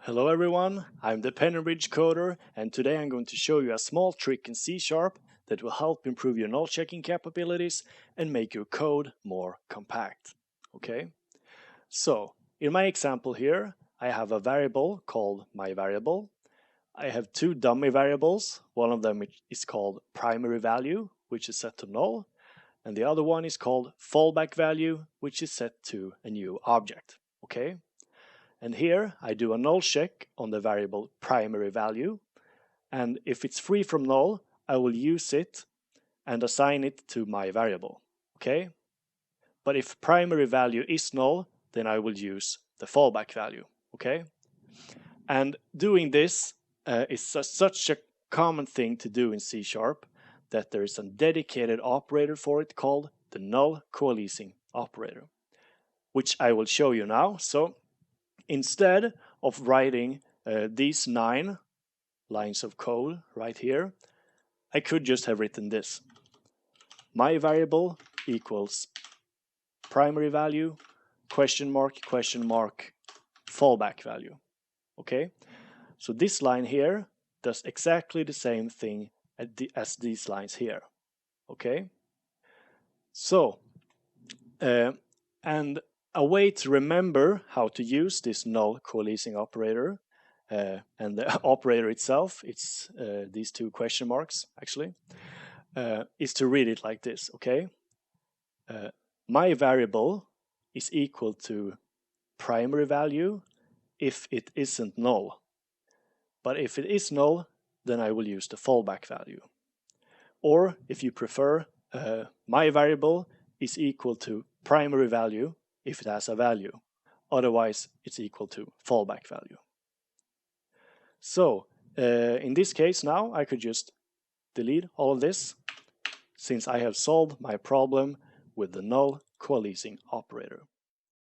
Hello everyone, I'm the Pen and Bridge coder, and today I'm going to show you a small trick in C# that will help improve your null-checking capabilities and make your code more compact. Okay, so in my example here, I have a variable called myVariable. I have two dummy variables. One of them is called primary value, which is set to null, and the other one is called fallback value, which is set to a new object. Okay. And here I do a null check on the variable primary value, and if it's free from null, I will use it and assign it to my variable. Okay? But if primary value is null, then I will use the fallback value. Okay? And doing this is such a common thing to do in C# that there is a dedicated operator for it called the null-coalescing operator, which I will show you now. So instead of writing these 9 lines of code right here, I could just have written this. My variable equals primary value, question mark, fallback value. Okay, so this line here does exactly the same thing as these lines here. Okay, so and a way to remember how to use this null-coalescing operator and the operator itself, it's these 2 question marks actually, is to read it like this, okay? My variable is equal to primary value if it isn't null. But if it is null, then I will use the fallback value. Or if you prefer, my variable is equal to primary value if it has a value. Otherwise, it's equal to fallback value. So in this case now, I could just delete all of this since I have solved my problem with the null-coalescing operator.